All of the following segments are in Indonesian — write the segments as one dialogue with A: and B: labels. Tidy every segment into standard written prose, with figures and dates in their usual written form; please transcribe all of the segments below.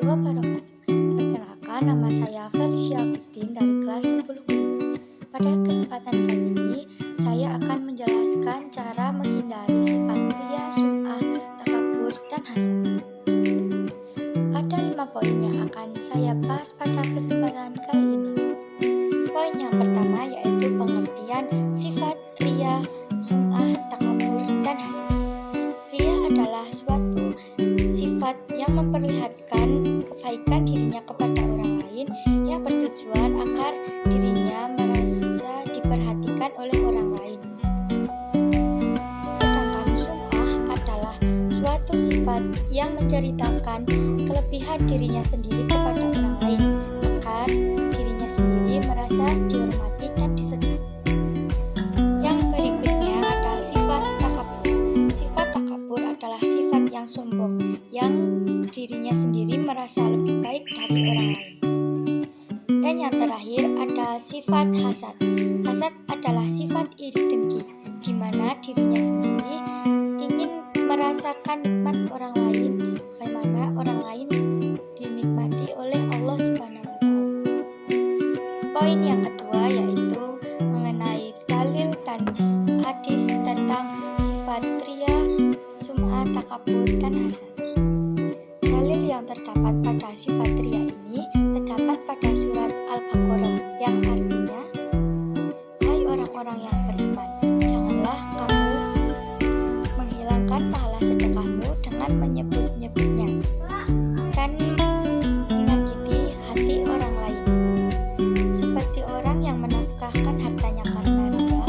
A: wabarakatuh. Perkenalkan, nama saya Felicia Agustin dari kelas 10B. Pada kesempatan kali ini, saya akan menjelaskan cara menghindari sifat ria, sum'ah, takabur, dan hasad. Ada 5 poin yang akan saya bahas pada kesempatan kali ini. Poin yang pertama yaitu pengertian sifat ria, sum'ah, takabur, dan hasad. Ria adalah suatu sifat yang memperlihatkan kebaikan dirinya kepada orang lain yang bertujuan agar dirinya merasa diperhatikan oleh orang lain. Sedangkan sum'ah adalah suatu sifat yang menceritakan kelebihan dirinya sendiri kepada orang lain agar dirinya sendiri merasa dihormati dan disenangi. Yang berikutnya ada sifat takabur. Sifat takabur adalah sifat yang sombong, yang dirinya sendiri merasa lebih baik dari orang lain. Dan yang terakhir ada sifat hasad. Hasad adalah sifat iri dengki, di mana dirinya sendiri ingin merasakan nikmat orang lain sebagaimana orang lain dinikmati oleh Allah Subhanahu wa Ta'ala. Poin yang kedua yaitu mengenai dalil dan hadis tentang sifat ria, sum'ah, takabur, dan hasad. Dalil yang terdapat pada sifat ria ini terdapat pada surat Al-Baqarah yang artinya, "Hai orang-orang yang beriman, janganlah kamu menghilangkan pahala sedekahmu dengan menyebut-nyebutnya dan menyakiti hati orang lain, seperti orang yang menafkahkan hartanya karena ria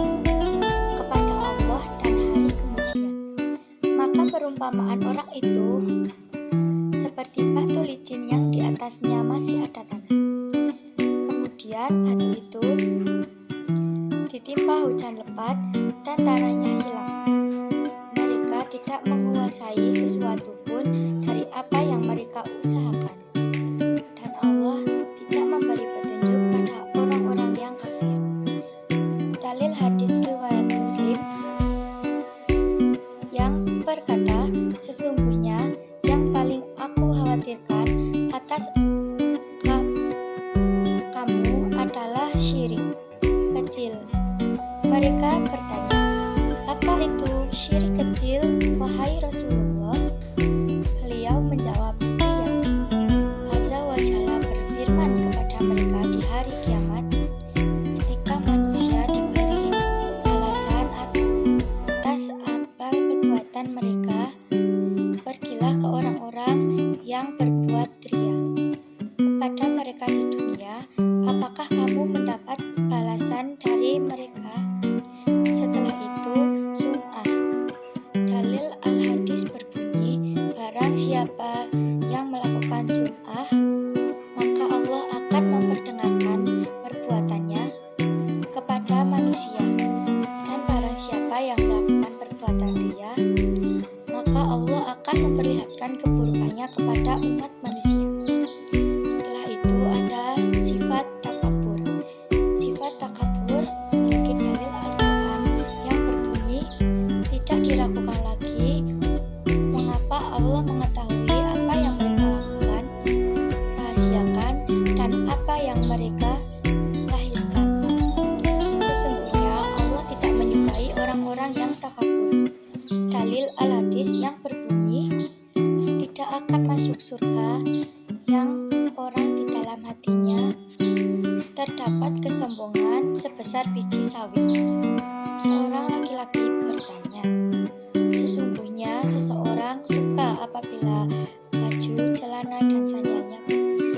A: kepada Allah dan hari kemudian. Maka perumpamaan orang itu seperti batu licin yang di atasnya masih ada tanah. Kemudian batu itu ditimpa hujan lebat dan tanahnya hilang. Mereka tidak menguasai sesuatu pun dari apa yang mereka usahakan. Dan Allah tidak memberi petunjuk pada orang-orang yang kafir." Dalil hadis riwayat Muslim yang berkata, "Sesungguhnya yang paling aku khawatirkan atas kamu adalah syirik kecil." Mereka bertanya, "Apa itu syirik kecil, wahai Rasulullah?" Beliau menjawab, "Ria." Azza wa Jalla berfirman kepada mereka di hari kiamat, ketika manusia diberi balasan atas amal perbuatan mereka, "Pergilah ke orang-orang yang berbuat ria kepada mereka di dunia, apakah kamu mendapat balasan dari mereka?" Setelah itu sum'ah. Dalil al-hadis berbunyi, barang siapa yang melakukan sum'ah, maka Allah akan memperdengarkan perbuatannya kepada manusia. Dan barang siapa yang melakukan perbuatan ria, maka Allah akan memperlihatkan keburukannya kepada umat manusia. Setelah itu ada sifat takabur. Sifat takabur memiliki dalil Al-Quran yang berbunyi, "Tidak diragukan lagi mengapa Allah mengetahui apa yang mereka lakukan, rahasiakan, dan apa yang mereka lahirkan. Sesungguhnya Allah tidak menyukai orang-orang yang takabur." Dalil al-hadis yang berbunyi, "Tidak akan masuk surga yang orang di dalam hatinya terdapat kesombongan sebesar biji sawit." Seorang laki-laki bertanya, "Sesungguhnya seseorang suka apabila baju, celana, dan sandalnya bagus."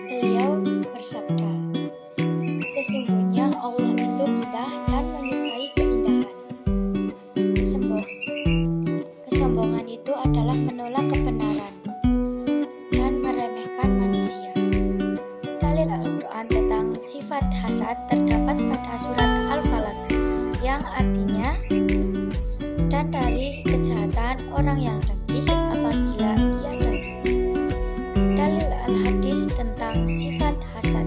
A: Beliau bersabda, "Sesungguhnya Allah itu indah dan menyukai keindahan." Kesombongan itu adalah menolak kebenaran dan meremehkan manusia. Dalil Al-Quran tentang sifat hasad terdapat pada surat Al-Falaq yang artinya, "Dan dari kejahatan orang yang dengki apabila ia dengki." Dalil al-hadis tentang sifat hasad.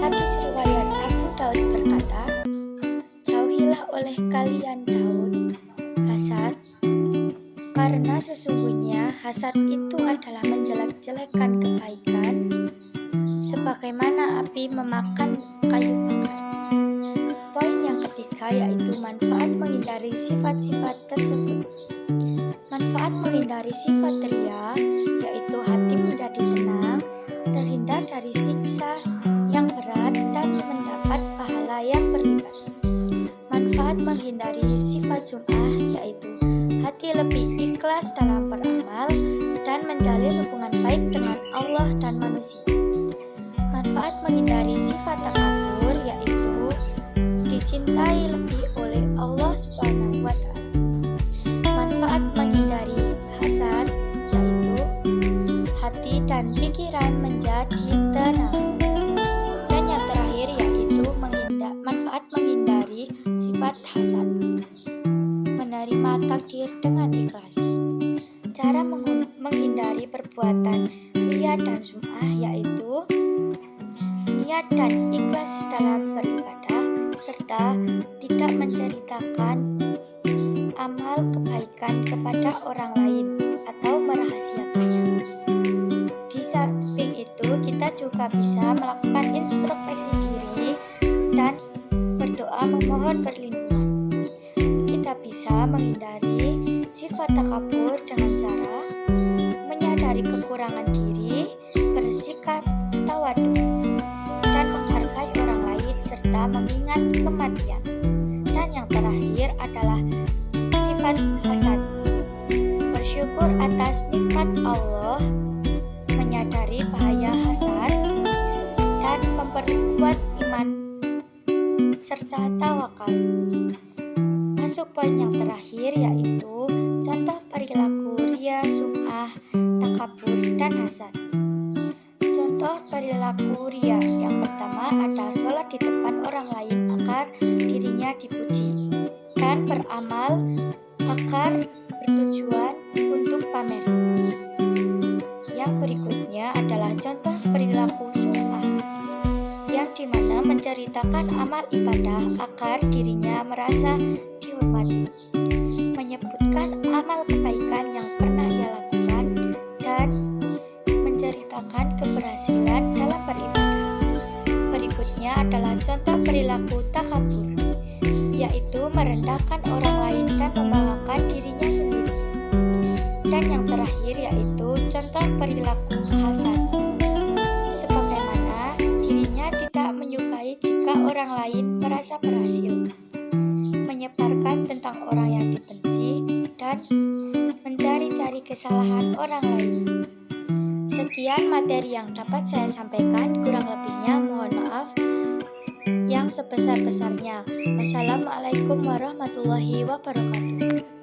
A: Hadis riwayat Abu Daud berkata, "Jauhilah oleh kalian Daud hasad, karena sesungguhnya hasad hasad itu adalah menjelek-jelekan kebaikan, sebagaimana api memakan kayu bakar. Poin yang ketiga yaitu manfaat menghindari sifat-sifat tersebut. Manfaat menghindari sifat ria yaitu hati menjadi tenang, terhindar dari siksa yang berat dan mendapat pahala yang berlipat. Manfaat menghindari sifat sum'ah yaitu hati lebih ikhlas dalam beramal dan menjalin hubungan baik dengan Allah dan manusia. Manfaat menghindari sifat takabur yaitu dicintai lebih oleh Allah Subhanahu wa Ta'ala. Manfaat menghindari hasad yaitu hati dan pikiran menjadi tenang. Dan yang terakhir yaitu manfaat menghindari sifat hasad, menerima takdir dengan ikhlas. Cara menghindari perbuatan riya dan sum'ah yaitu niat dan ikhlas dalam beribadah serta tidak menceritakan amal kebaikan kepada orang lain atau merahasiakannya. Di samping itu, kita juga bisa melakukan introspeksi diri dan berdoa memohon perlindungan. Kita bisa menghindari sifat takabur dengan cara menyadari kekurangan diri, bersikap tawadu, dan menghargai orang lain serta mengingat kematian. Dan yang terakhir adalah sifat hasad, bersyukur atas nikmat Allah, menyadari bahaya hasad, dan memperkuat iman serta tawakal. Masuk poin yang terakhir yaitu contoh perilaku riya, sum'ah, takabur, dan hasad. Contoh perilaku riya yang pertama adalah sholat di depan orang lain agar dirinya dipuji dan beramal agar bertujuan untuk pamer. Yang berikutnya adalah contoh perilaku sum'ah yang dimana menceritakan amal ibadah agar dirinya merasa dihormati, menyebutkan amal kebaikan yang pernah ia lakukan dan menceritakan keberhasilan dalam beribadah. Berikutnya adalah contoh perilaku takabur, yaitu merendahkan orang lain dan membanggakan dirinya sendiri. Dan yang terakhir yaitu contoh perilaku hasad, sebagaimana dirinya tidak menyukai jika orang lain merasa berhasil, menyebarkan tentang orang yang dibenci, dan mencari-cari kesalahan orang lain. Sekian materi yang dapat saya sampaikan, kurang lebihnya mohon maaf yang sebesar-besarnya. Wassalamualaikum warahmatullahi wabarakatuh.